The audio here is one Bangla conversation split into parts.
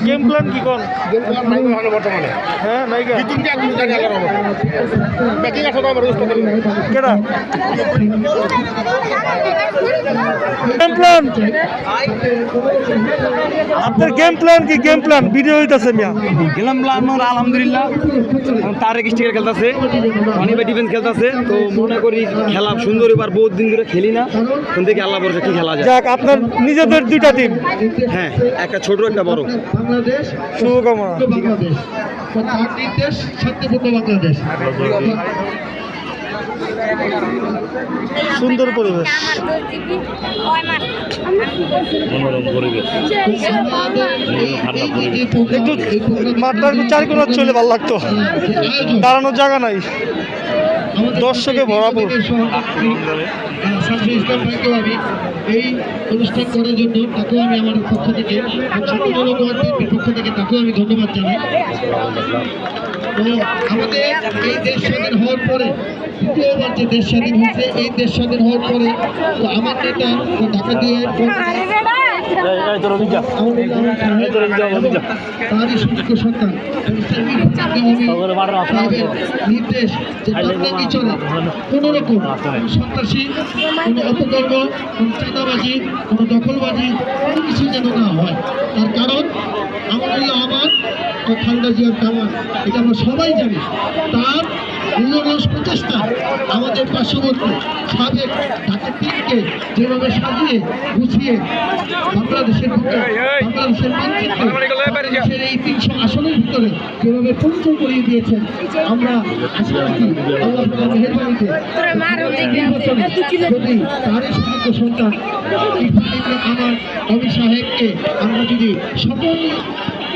গেম প্ল্যান কি কোন গেম প্ল্যান নাই ভালো বর্তমানে হ্যাঁ নাইকা জিতুন কি আপনি জানি আল্লাহর রহমতে ব্যাকিং আছে তো আমার দোস্ত করি কেডা গেম প্ল্যান আপনার গেম প্ল্যান কি গেম প্ল্যান ভিডিও হইতাছে মিয়া গেলাম প্ল্যান আলহামদুলিল্লাহ তারেক স্টিকার খেলতেছে অনেক ডিফেন্স খেলতেছে তো মনে করি খেলা সুন্দর এবার বহুত দিন ধরে খেলি না কোন থেকে আল্লাহ বলছে কি খেলা যায় যাক আপনার নিজেদের দুইটা টিম হ্যাঁ একটা ছোট একটা বড় বাংলাদেশ শুভকামনা বাংলাদেশ তার নির্দেশ শান্তিপূর্ণ বাংলাদেশ সুন্দর পরিবেশ মনোরম পরিবেশ একটু মাঠটা একটু চারিকোনা চলে ভালো লাগতো দাঁড়ানোর জায়গা নাই দর্শকে ভরাপুর শামসুল ইসলাম ভাইকেও আমি এই অনুষ্ঠান করার জন্য তাকেও আমি আমার পক্ষ থেকে পক্ষ থেকে তাকেও আমি ধন্যবাদ জানাই। তো আমাদের এই দেশ স্বাধীন হওয়ার পরে দ্বিতীয়বার যে দেশ স্বাধীন হয়েছে এই দেশ স্বাধীন হওয়ার পরে তো আমার নেতা ঢাকা দিয়ে তারই সুযোগ্য সন্তান নির্দেশ যে বাংলাদেশ চলে কোনো রকম সন্ত্রাসী কোনো অপকর্ম কোনো চাঁদাবাজি কোনো দখলবাজি কোনো কিছু যেন না হয়। তার কারণ আমাদের আমার খালেদা জিয়ার কামান এটা আমরা সবাই জানি। তার মূল্যরস প্রচেষ্টা আমাদের পার্শ্ববর্তী সাবেক ঢাকা টিমকে যেভাবে সাজিয়ে গুছিয়ে বাংলাদেশের বাংলাদেশের মানচিত্রে বাংলাদেশের এই 300 আসনের ভিতরে যেভাবে পরিচয় করিয়ে দিয়েছেন আমরা আশা রাখি আল্লাহ তাআলার মেহেরবানিতে যদি তারই সুযোগ্য সন্তান আমার অমিত সাহেবকে আমরা যদি সকল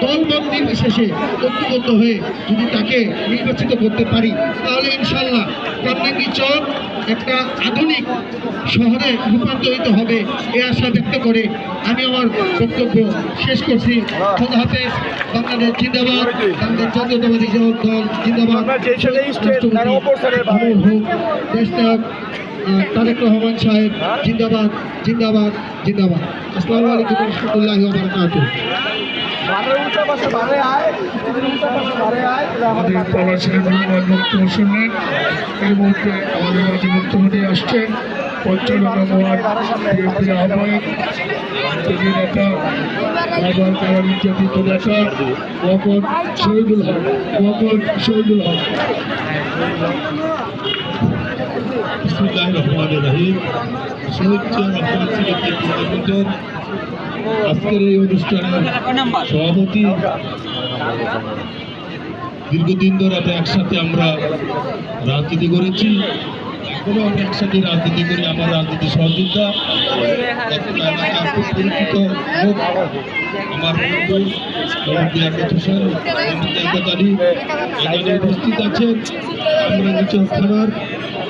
দলবল নির্বিশেষে ঐক্যবদ্ধ হয়ে যদি তাকে নির্বাচিত করতে পারি তাহলে ইনশাল্লাহ কামরাঙ্গীর চর একটা আধুনিক শহরে রূপান্তরিত হবে এ আশা ব্যক্ত করে আমি আমার বক্তব্য শেষ করছি। খোদা হাফেজ। বাংলাদেশ জিন্দাবাদ, বাংলাদেশ জাতীয়তাবাদী দল জিন্দাবাদ, দেশনায়ক তারেক রহমান সাহেব জিন্দাবাদ জিন্দাবাদ জিন্দাবাদ। আসসালামু আলাইকুম ওয়া রাহমাতুল্লাহি ওয়া বারাকাতুহু। আমাদের প্রবাসীরা মূল্যবান বক্তব্য শুনলেন। এই মুহূর্তে আমাদের মাঝে বক্তব্য নিয়ে আসছেন পঞ্চনগর ওয়ার্ড বিএনপির আহ্বায়ক নেতা নির্যাতিত নেতা ওয়াকফ শহীদুল হক। বিসমিল্লাহির রহমানির রহিম। শহীদ জিয়া রহমান সিলেটের আজকের এই অনুষ্ঠানের সভাপতি, দীর্ঘদিন ধরে একসাথে আমরা রাজনীতি করেছি, এখনো আমরা একসাথে রাজনীতি করি। আমার রাজনীতি সহযোদ্ধা এলাকার খুব পরিচিত লোক আমার বন্ধু এখানে উপস্থিত আছেন আমরা নিচল থানার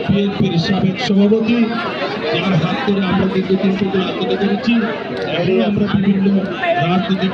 বিএনপির সাবেক সভাপতি, যার হাত ধরে আমরা দীর্ঘদিন থেকে রাজনীতি করেছি। এখনো আমরা বিভিন্ন রাজনৈতিক